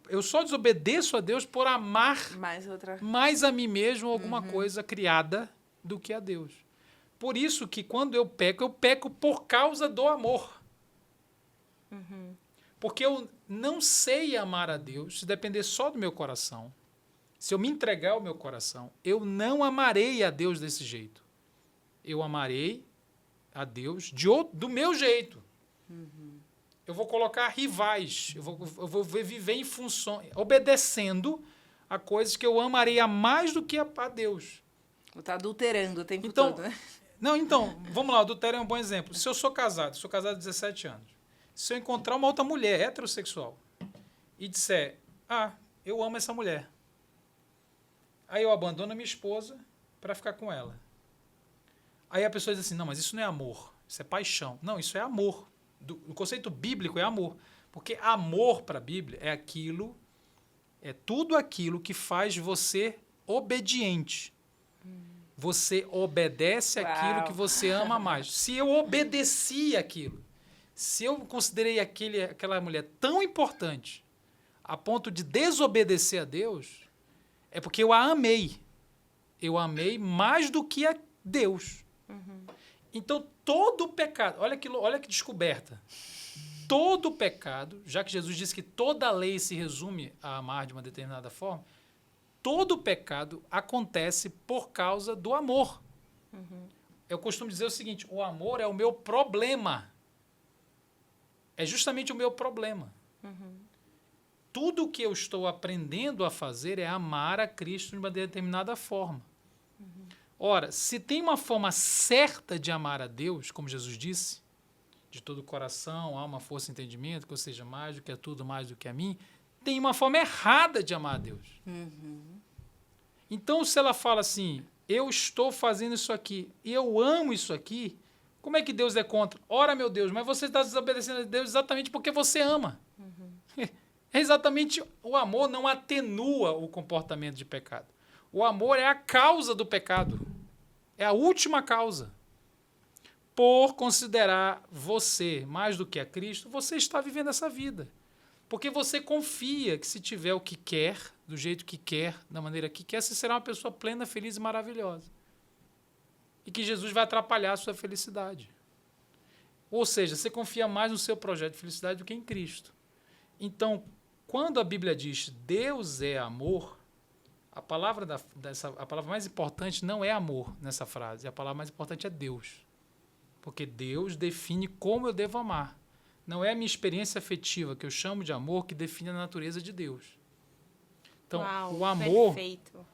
eu só desobedeço a Deus por amar mais a mim mesmo alguma coisa criada do que a Deus. Por isso que quando eu peco por causa do amor. Porque eu não sei amar a Deus se depender só do meu coração. Se eu me entregar ao meu coração, eu não amarei a Deus desse jeito. Eu amarei a Deus do meu jeito. Eu vou colocar rivais. Eu vou viver em função, obedecendo a coisas que eu amaria mais do que a Deus. Vou estar adulterando o tempo todo, né? Então, vamos lá, adultério é um bom exemplo. Se eu sou casado há 17 anos, se eu encontrar uma outra mulher heterossexual e disser, eu amo essa mulher, aí eu abandono a minha esposa para ficar com ela. Aí a pessoa diz assim, não, mas isso não é amor, isso é paixão. Não, isso é amor. O conceito bíblico é amor. Porque amor para a Bíblia é tudo aquilo que faz você obediente. Você obedece aquilo que você ama mais. Se eu obedeci aquilo, se eu considerei aquela mulher tão importante a ponto de desobedecer a Deus, é porque eu a amei. Eu amei mais do que a Deus. Então, todo pecado... Olha que descoberta. Todo pecado, já que Jesus disse que toda a lei se resume a amar de uma determinada forma, todo pecado acontece por causa do amor. Eu costumo dizer o seguinte, o amor é o meu problema. É justamente o meu problema. Tudo o que eu estou aprendendo a fazer é amar a Cristo de uma determinada forma. Ora, se tem uma forma certa de amar a Deus, como Jesus disse, de todo o coração, alma, força e entendimento, que eu seja mais do que a tudo, mais do que a mim, tem uma forma errada de amar a Deus. Então, se ela fala assim, eu estou fazendo isso aqui e eu amo isso aqui, como é que Deus é contra? Ora, meu Deus, mas você está desobedecendo a Deus exatamente porque você ama. É exatamente, o amor não atenua o comportamento de pecado. O amor é a causa do pecado. É a última causa. Por considerar você mais do que a Cristo, você está vivendo essa vida. Porque você confia que se tiver o que quer, do jeito que quer, da maneira que quer, você será uma pessoa plena, feliz e maravilhosa. E que Jesus vai atrapalhar a sua felicidade. Ou seja, você confia mais no seu projeto de felicidade do que em Cristo. Então, quando a Bíblia diz Deus é amor, a palavra mais importante não é amor nessa frase, a palavra mais importante é Deus. Porque Deus define como eu devo amar. Não é a minha experiência afetiva, que eu chamo de amor, que define a natureza de Deus. Então, uau, o amor, perfeito.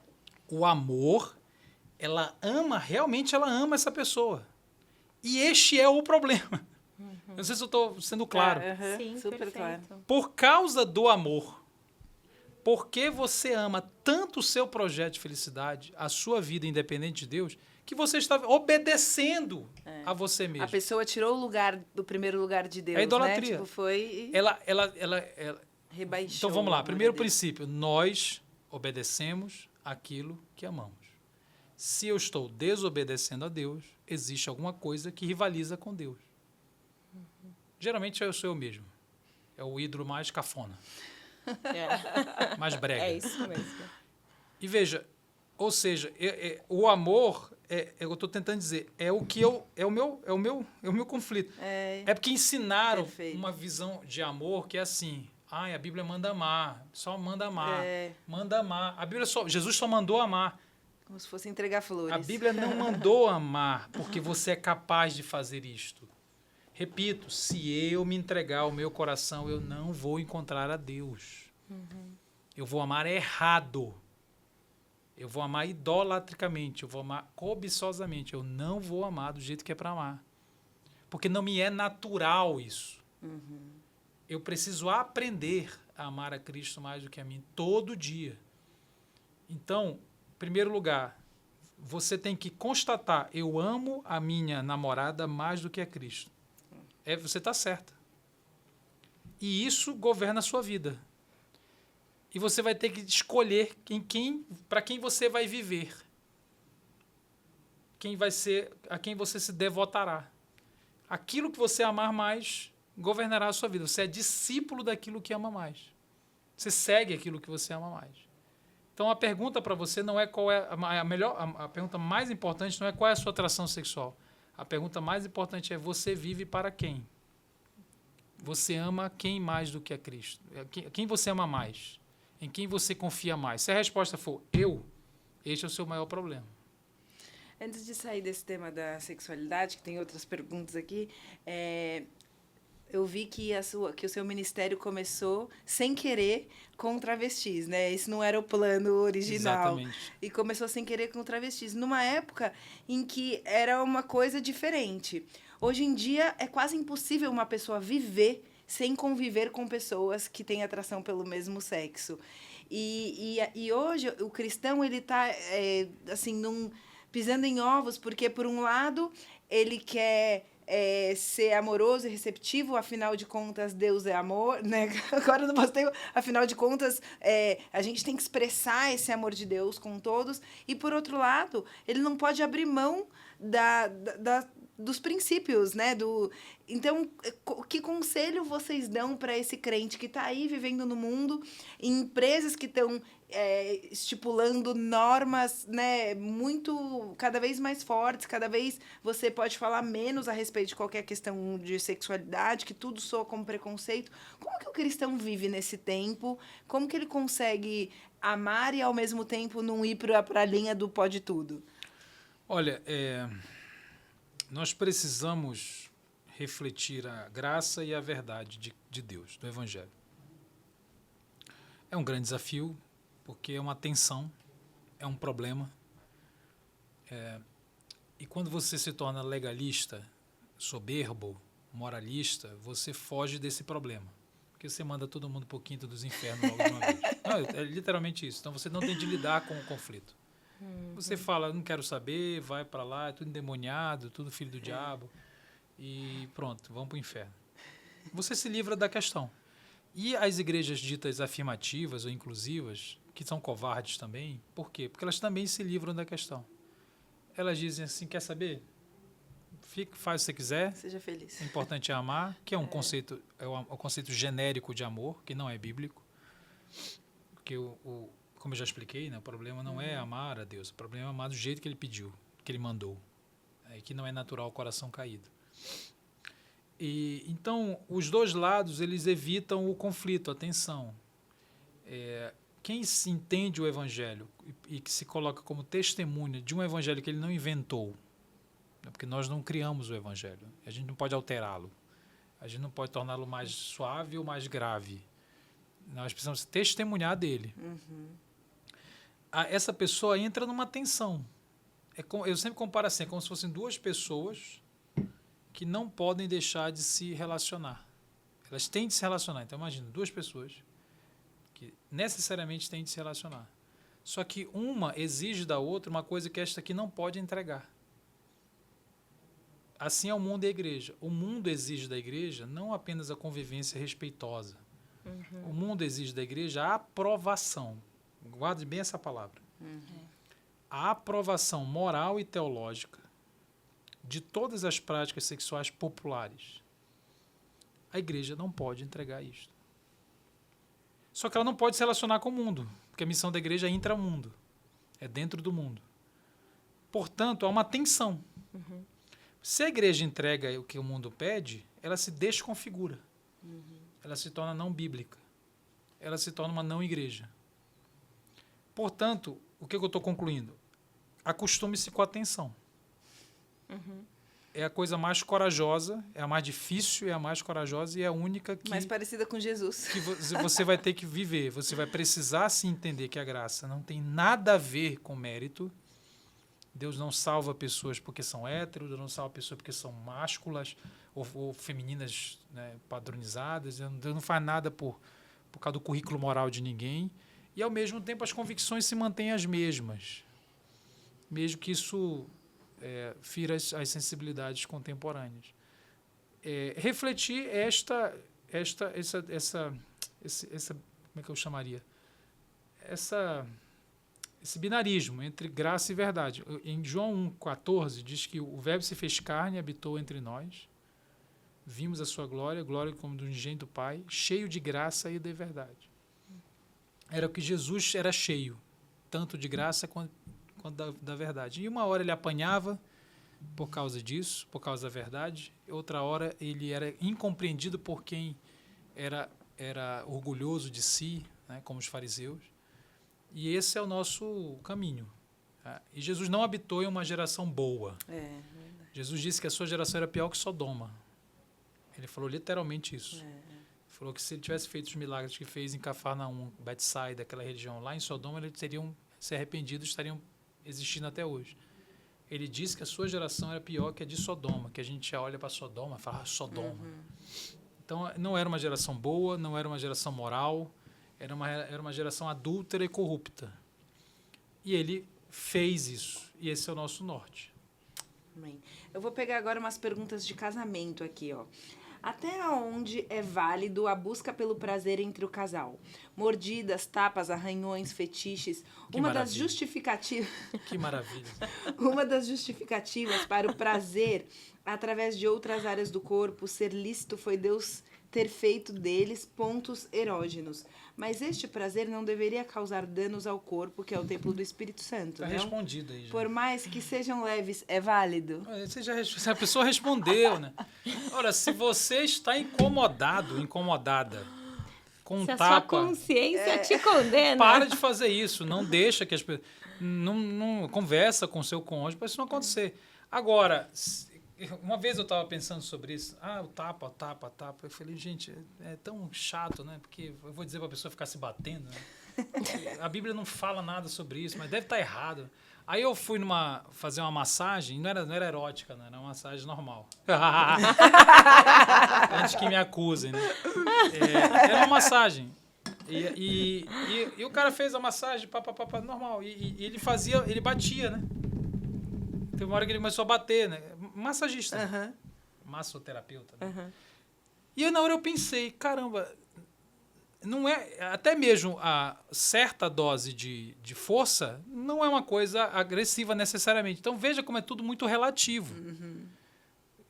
realmente ela ama essa pessoa. E este é o problema. Não sei se eu estou sendo claro. Sim, super perfeito. claro. Por causa do amor, porque você ama tanto o seu projeto de felicidade, a sua vida independente de Deus, que você está obedecendo a você mesmo. A pessoa tirou o lugar do primeiro lugar de Deus, É idolatria. né? Tipo, foi... Ela rebaixou. Então vamos lá. Primeiro princípio, nós obedecemos aquilo que amamos. Se eu estou desobedecendo a Deus, existe alguma coisa que rivaliza com Deus. Geralmente sou eu mesmo. É o ídolo mais cafona. Mais brega. É isso mesmo. E veja, ou seja, o amor, eu estou tentando dizer, é o meu conflito. É porque ensinaram uma visão de amor que é assim, a Bíblia manda amar, só manda amar, manda amar. Jesus só mandou amar. Como se fosse entregar flores. A Bíblia não mandou amar porque você é capaz de fazer isto. Repito, se eu me entregar ao meu coração, eu não vou encontrar a Deus. Eu vou amar errado. Eu vou amar idolatricamente, eu vou amar cobiçosamente. Eu não vou amar do jeito que é para amar. Porque não me é natural isso. Eu preciso aprender a amar a Cristo mais do que a mim todo dia. Então, em primeiro lugar, você tem que constatar, eu amo a minha namorada mais do que a Cristo. Você está certa. E isso governa a sua vida. E você vai ter que escolher para quem você vai viver. A quem você se devotará. Aquilo que você amar mais governará a sua vida. Você é discípulo daquilo que ama mais. Você segue aquilo que você ama mais. Então a pergunta para você não é qual é a pergunta mais importante não é qual é a sua atração sexual. A pergunta mais importante é você vive para quem? Você ama quem mais do que a Cristo? Quem você ama mais? Em quem você confia mais? Se a resposta for este é o seu maior problema. Antes de sair desse tema da sexualidade, que tem outras perguntas aqui, eu vi que o seu ministério começou sem querer com travestis, né? Isso não era o plano original. Exatamente. E começou sem querer com travestis, numa época em que era uma coisa diferente. Hoje em dia é quase impossível uma pessoa viver sem conviver com pessoas que têm atração pelo mesmo sexo. E hoje o cristão ele está assim, pisando em ovos, porque por um lado ele quer ser amoroso e receptivo, afinal de contas, Deus é amor, né? Agora não postei, afinal de contas, a gente tem que expressar esse amor de Deus com todos, e por outro lado, ele não pode abrir mão dos princípios, né? Então, que conselho vocês dão para esse crente que está aí vivendo no mundo, em empresas que estão estipulando normas, né, cada vez mais fortes, cada vez você pode falar menos a respeito de qualquer questão de sexualidade, que tudo soa como preconceito. Como que o cristão vive nesse tempo? Como que ele consegue amar e, ao mesmo tempo, não ir para a linha do pode tudo? Olha, nós precisamos refletir a graça e a verdade de Deus, do Evangelho. É um grande desafio, porque é uma tensão, é um problema. E quando você se torna legalista, soberbo, moralista, você foge desse problema. Porque você manda todo mundo para o quinto dos infernos logo de uma vez. Não, é literalmente isso. Então você não tem de lidar com o conflito. Você fala, não quero saber, vai para lá, é tudo endemoniado, tudo filho do diabo. E pronto, vamos para o inferno. Você se livra da questão. E as igrejas ditas afirmativas ou inclusivas, que são covardes também, por quê? Porque elas também se livram da questão. Elas dizem assim, quer saber? Faz o que você quiser. Seja feliz. O importante é amar, que é um conceito, um conceito genérico de amor, que não é bíblico. Porque, como eu já expliquei, né, o problema não é amar a Deus, o problema é amar do jeito que ele pediu, que ele mandou. Que não é natural o coração caído. E, então, os dois lados, eles evitam o conflito, a tensão. Quem se entende o evangelho e que se coloca como testemunha de um evangelho que ele não inventou, porque nós não criamos o evangelho, a gente não pode alterá-lo, a gente não pode torná-lo mais suave ou mais grave. Nós precisamos testemunhar dele. Essa pessoa entra numa tensão. Eu sempre comparo assim, é como se fossem duas pessoas que não podem deixar de se relacionar. Elas têm de se relacionar. Então, imagina, duas pessoas que necessariamente têm de se relacionar. Só que uma exige da outra uma coisa que esta aqui não pode entregar. Assim é o mundo e a igreja. O mundo exige da igreja não apenas a convivência respeitosa. O mundo exige da igreja a aprovação. Guarde bem essa palavra. A aprovação moral e teológica de todas as práticas sexuais populares. A igreja não pode entregar isto. Só que ela não pode se relacionar com o mundo, porque a missão da igreja é intramundo, é dentro do mundo. Portanto, há uma tensão. Se a igreja entrega o que o mundo pede, ela se desconfigura. Ela se torna não bíblica. Ela se torna uma não igreja. Portanto, o que eu estou concluindo? Acostume-se com a tensão. É a coisa mais corajosa, é a mais difícil, é a mais corajosa e é a única que... Mais parecida com Jesus. Que você vai ter que viver. Você vai precisar se entender que a graça não tem nada a ver com mérito. Deus não salva pessoas porque são héteros, Deus não salva pessoas porque são másculas ou femininas, né, padronizadas. Deus não faz nada por causa do currículo moral de ninguém. E, ao mesmo tempo, as convicções se mantêm as mesmas. Mesmo que isso... fira as sensibilidades contemporâneas. Refletir como é que eu chamaria? Esse binarismo entre graça e verdade. Em João 1,14 diz que o Verbo se fez carne e habitou entre nós. Vimos a sua glória como do unigênito do Pai, cheio de graça e de verdade. Era o que Jesus era cheio, tanto de graça quanto da verdade. E uma hora ele apanhava por causa disso, por causa da verdade. Outra hora ele era incompreendido por quem era orgulhoso de si, né, como os fariseus. E esse é o nosso caminho. Tá? E Jesus não habitou em uma geração boa. Jesus disse que a sua geração era pior que Sodoma. Ele falou literalmente isso. Ele falou que se ele tivesse feito os milagres que fez em Cafarnaum, Betsaida, aquela região, lá em Sodoma, eles teriam se arrependido, estariam existindo até hoje. Ele disse que a sua geração era pior que a de Sodoma, que a gente já olha para Sodoma e fala, Sodoma. Então, não era uma geração boa, não era uma geração moral, era uma geração adúltera e corrupta. E ele fez isso, e esse é o nosso norte. Amém. Eu vou pegar agora umas perguntas de casamento aqui, ó. Até onde é válido a busca pelo prazer entre o casal? Mordidas, tapas, arranhões, fetiches. Das justificativas. Que maravilha. Uma das justificativas para o prazer através de outras áreas do corpo ser lícito foi Deus ter feito deles pontos erógenos. Mas este prazer não deveria causar danos ao corpo, que é o templo do Espírito Santo. Está respondido aí, já. Por mais que sejam leves, é válido? A pessoa respondeu, né? Ora, se você está incomodada com um tapa... Se a sua consciência te condena... Para de fazer isso. Não deixa que as pessoas... Não conversa com o seu cônjuge para isso não acontecer. Agora... Uma vez eu estava pensando sobre isso. O tapa. Eu falei, gente, é tão chato, né? Porque eu vou dizer para a pessoa ficar se batendo. Né? A Bíblia não fala nada sobre isso, mas deve estar errado. Aí eu fui fazer uma massagem, não era erótica, não, era uma massagem normal. Antes que me acusem, né? Era uma massagem. E o cara fez a massagem, normal. E ele batia, né? Teve uma hora que ele começou a bater, né? Massagista. Massoterapeuta. Né? E na hora eu pensei, caramba, não é, até mesmo a certa dose de força não é uma coisa agressiva necessariamente. Então veja como é tudo muito relativo.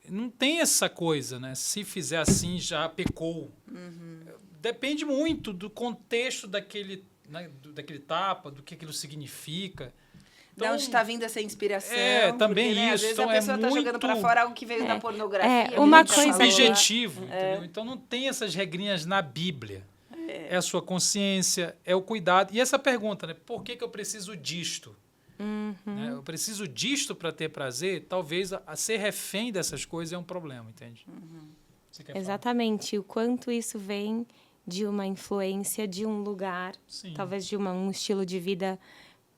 Não tem essa coisa, né? Se fizer assim, já pecou. Depende muito do contexto daquele tapa, do que aquilo significa. Então, de onde está vindo essa inspiração? Também porque, né, isso. Às vezes então, a pessoa está jogando para fora algo que veio da pornografia. Uma coisa subjetivo, entendeu? Então não tem essas regrinhas na Bíblia. É a sua consciência, é o cuidado. E essa pergunta, né? Por que eu preciso disto? Né? Eu preciso disto para ter prazer? Talvez a ser refém dessas coisas é um problema, entende? Você quer Exatamente. Falar? O quanto isso vem de uma influência de um lugar, talvez de um estilo de vida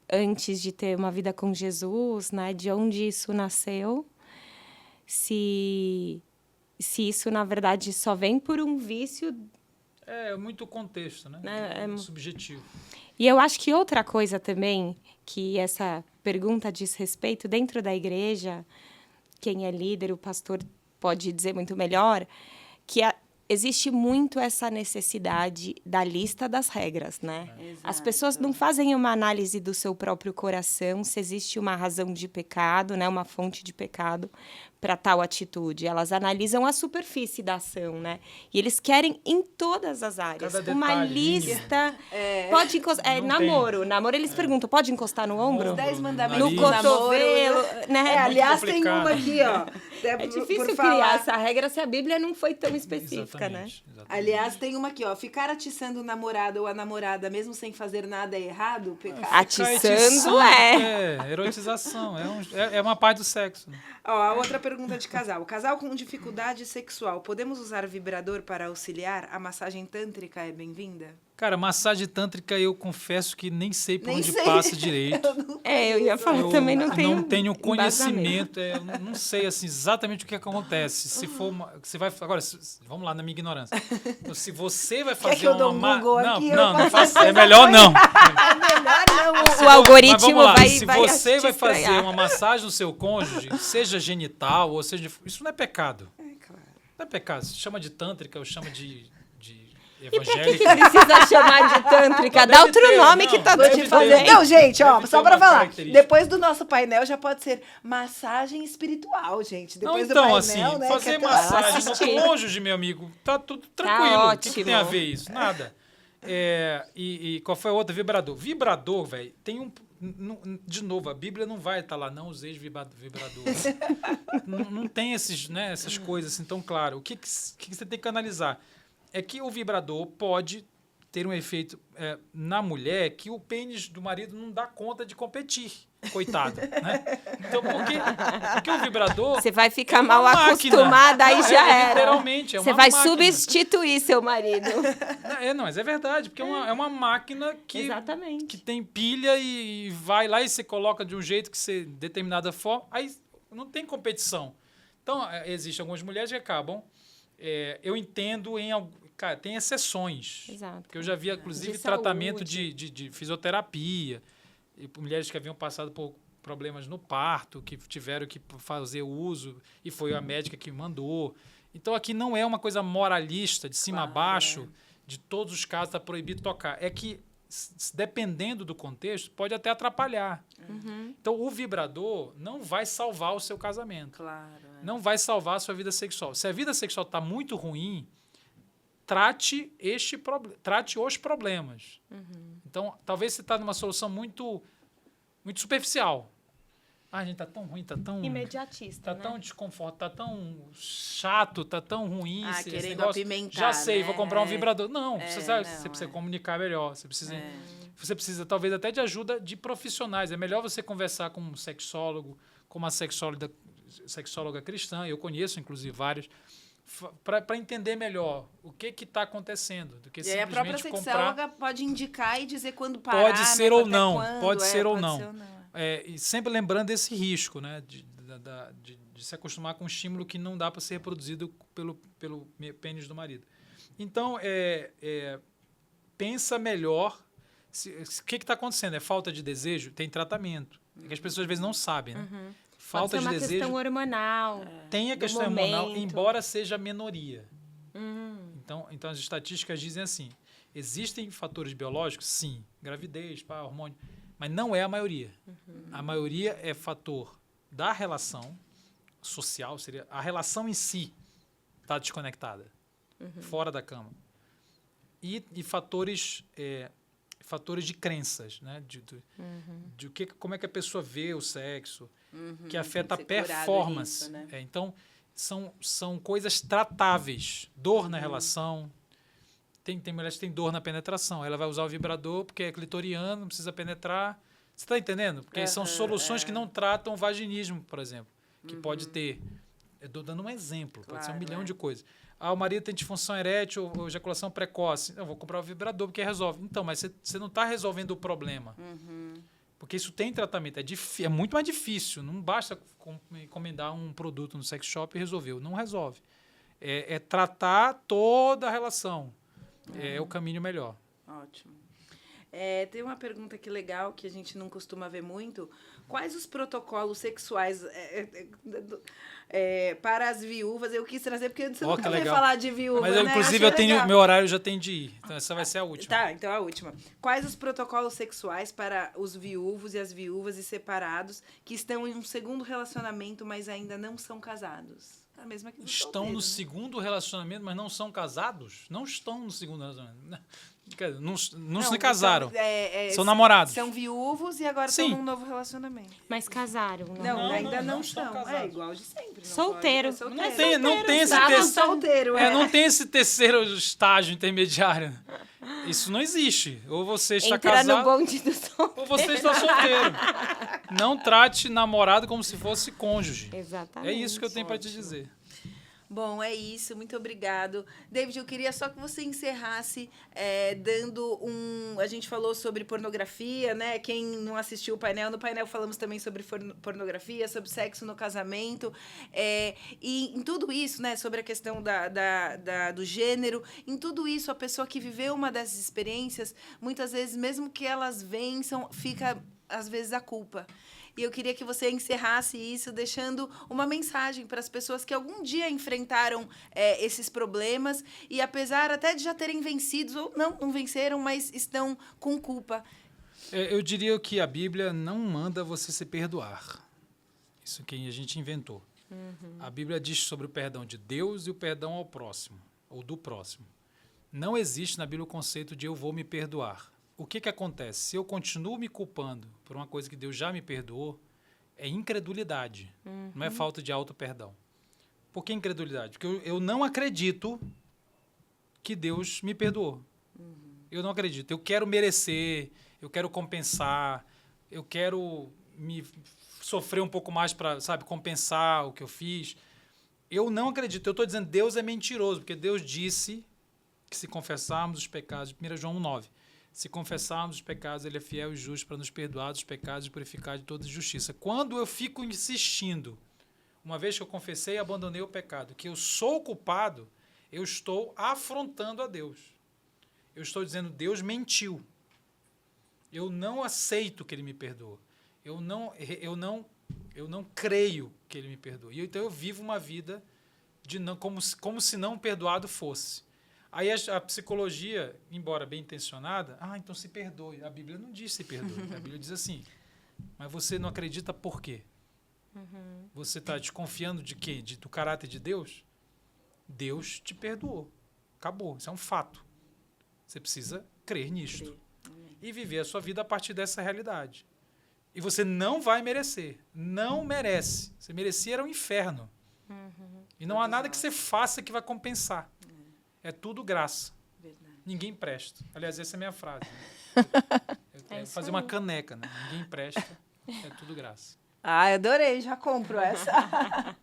antes de ter uma vida com Jesus, né? De onde isso nasceu. Se isso, na verdade, só vem por um vício... É muito contexto, né? É subjetivo. E eu acho que outra coisa também, que essa pergunta diz respeito, dentro da igreja, quem é líder, o pastor pode dizer muito melhor, que existe muito essa necessidade da lista das regras, né? As pessoas não fazem uma análise do seu próprio coração, se existe uma razão de pecado, né? Uma fonte de pecado para tal atitude. Elas analisam a superfície da ação, né? E eles querem em todas as áreas. Uma lista. Pode encostar. Namoro, eles perguntam, pode encostar no ombro? Os 10 mandamentos no cotovelo, né? Aliás, tem uma aqui, ó. É difícil criar essa regra se a Bíblia não foi tão específica, Exatamente. Aliás, tem uma aqui, ó. Ficar atiçando o namorado ou a namorada, mesmo sem fazer nada, é errado? Pecado. Atiçando erotização. É uma parte do sexo. Né? Ó, a outra pergunta de casal. Casal com dificuldade sexual, podemos usar vibrador para auxiliar? A massagem tântrica é bem-vinda? Cara, massagem tântrica eu confesso que nem sei por onde passa direito. Eu ia falar, também não tenho. Não tenho conhecimento, eu não sei assim, exatamente o que acontece. Se for você vai agora, vamos lá na minha ignorância. Então, se você vai fazer que eu dou um Google aqui, não faça, é melhor não. É melhor não. O algoritmo vai se você vai fazer uma massagem no seu cônjuge, seja genital ou seja, isso não é pecado. Claro. Não é pecado, se chama de tântrica ou chama de Por evangélica. que precisa chamar de tântrica? Dá outro nome que tá te fazendo. Não, gente, ó, só pra falar. Depois do nosso painel já pode ser massagem espiritual, gente. Depois então, do painel, assim, né, fazer massagem no cônjuge, meu amigo, tá tudo tranquilo. O que tem a ver isso? Nada. E qual foi a outra? Vibrador. Vibrador, velho, tem um... De novo, a Bíblia não vai estar lá, não useis vibrador. não tem essas coisas assim tão claras. O que você tem que analisar? É que o vibrador pode ter um efeito na mulher que o pênis do marido não dá conta de competir, coitado, né? Então, porque o vibrador... Você vai ficar mal acostumada, aí já era. Literalmente, Você vai substituir seu marido. Mas é verdade, porque é uma máquina que tem pilha e vai lá e você coloca de um jeito que você... determinada forma, aí não tem competição. Então, existem algumas mulheres que acabam... eu entendo cara, tem exceções. Exato. Porque eu já vi, inclusive, tratamento de fisioterapia. E mulheres que haviam passado por problemas no parto, que tiveram que fazer uso, e foi a médica que mandou. Então, aqui não é uma coisa moralista, de cima a baixo, de todos os casos está proibido tocar. É que, dependendo do contexto, pode até atrapalhar. Então, o vibrador não vai salvar o seu casamento. Não vai salvar a sua vida sexual. Se a vida sexual está muito ruim, trate os problemas. Então, talvez você está numa solução muito, muito superficial. A gente tá tão ruim, tá tão... imediatista, tá tão desconfortável, tá tão chato, tá tão ruim. Querendo negócio. apimentar, Já sei, né? vou comprar um vibrador. Não, você precisa comunicar melhor. Você precisa, talvez, até de ajuda de profissionais. É melhor você conversar com um sexólogo, com uma sexóloga cristã. Eu conheço, inclusive, vários, para entender melhor o que está acontecendo. Do que e aí a própria sexóloga pode indicar e dizer quando parar. Pode ser ou não. Pode ser ou não. E sempre lembrando desse risco, né, de se acostumar com um estímulo que não dá para ser reproduzido pelo pênis do marido. Então, pensa melhor. O que está acontecendo? É falta de desejo? Tem tratamento. É que as pessoas às vezes não sabem, né? Falta de desejo. Pode ser uma questão hormonal. Tem a questão hormonal, embora seja a minoria. Então, as estatísticas dizem assim, existem fatores biológicos? Sim. Gravidez, hormônio. Mas não é a maioria. A maioria é fator da relação social, seria a relação em si está desconectada, fora da cama. E fatores de crenças, né? Como é que a pessoa vê o sexo, que afeta a performance. Isso, né? Então, são coisas tratáveis. Dor na relação. Tem mulheres que têm dor na penetração. Ela vai usar o vibrador porque é clitoriano, não precisa penetrar. Você está entendendo? Porque são soluções que não tratam o vaginismo, por exemplo, que pode ter. Eu estou dando um exemplo, pode ser um milhão de coisas. O marido tem disfunção erétil ou ejaculação precoce. Eu vou comprar o vibrador porque resolve. Então, mas você não está resolvendo o problema. Porque isso tem tratamento. É muito mais difícil. Não basta encomendar um produto no sex shop e resolveu. Não resolve. É tratar toda a relação. É o caminho melhor. Ótimo. Tem uma pergunta aqui legal que a gente não costuma ver muito. Quais os protocolos sexuais para as viúvas? Eu quis trazer porque você nunca veio falar de viúva, mas né? Inclusive, meu horário já tem de ir. Então, essa vai ser a última. Tá, então a última. Quais os protocolos sexuais para os viúvos e as viúvas e separados que estão em um segundo relacionamento, mas ainda não são casados? A mesma que estão no segundo relacionamento, mas não são casados? Não estão no segundo relacionamento. Não se casaram. São namorados. São viúvos e agora estão num novo relacionamento. Mas casaram. Não, ainda não estão. É igual de sempre. Solteiro. Não tem esse solteiro. Não tem esse terceiro estágio intermediário. Isso não existe. Ou você está casado, no bonde do solteiro. Ou você está solteiro. Não trate namorado como se fosse cônjuge. Exatamente. É isso que eu tenho para te dizer. Bom, é isso. Muito obrigado. David, eu queria só que você encerrasse dando um... A gente falou sobre pornografia, né? Quem não assistiu o painel, no painel falamos também sobre pornografia, sobre sexo no casamento. E em tudo isso, né? Sobre a questão do gênero, em tudo isso, a pessoa que viveu uma dessas experiências, muitas vezes, mesmo que elas vençam, fica, às vezes, a culpa. E eu queria que você encerrasse isso deixando uma mensagem para as pessoas que algum dia enfrentaram esses problemas e, apesar até de já terem vencido, ou não venceram, mas estão com culpa. Eu diria que a Bíblia não manda você se perdoar. Isso que a gente inventou. A Bíblia diz sobre o perdão de Deus e o perdão ao próximo, ou do próximo. Não existe na Bíblia o conceito de eu vou me perdoar. O que acontece? Se eu continuo me culpando por uma coisa que Deus já me perdoou, é incredulidade, não é falta de auto-perdão. Por que incredulidade? Porque eu não acredito que Deus me perdoou. Eu não acredito. Eu quero merecer, eu quero compensar, eu quero sofrer um pouco mais para, compensar o que eu fiz. Eu não acredito. Eu estou dizendo que Deus é mentiroso, porque Deus disse que se confessarmos os pecados, 1 João 1,9, se confessarmos os pecados, Ele é fiel e justo para nos perdoar dos pecados e purificar de toda injustiça. Quando eu fico insistindo, uma vez que eu confessei e abandonei o pecado, que eu sou culpado, eu estou afrontando a Deus. Eu estou dizendo, Deus mentiu. Eu não aceito que Ele me perdoou. Eu não creio que Ele me perdoou. Então eu vivo uma vida como se não perdoado fosse. Aí a psicologia, embora bem intencionada, então se perdoe. A Bíblia não diz se perdoe. A Bíblia diz assim, mas você não acredita por quê? Você está desconfiando de quê? Do caráter de Deus? Deus te perdoou. Acabou. Isso é um fato. Você precisa crer nisto. E viver a sua vida a partir dessa realidade. E você não vai merecer. Não merece. Você merecia era o inferno. E não há nada que você faça que vai compensar. É tudo graça. Verdade. Ninguém presta. Aliás, essa é a minha frase. Eu quero fazer uma caneca, né? Ninguém presta, é tudo graça. Adorei, já compro essa.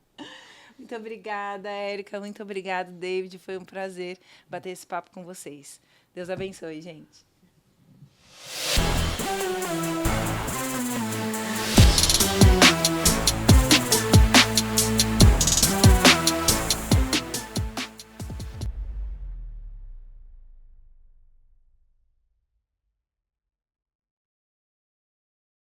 Muito obrigada, Érica. Muito obrigada, David. Foi um prazer bater esse papo com vocês. Deus abençoe, gente.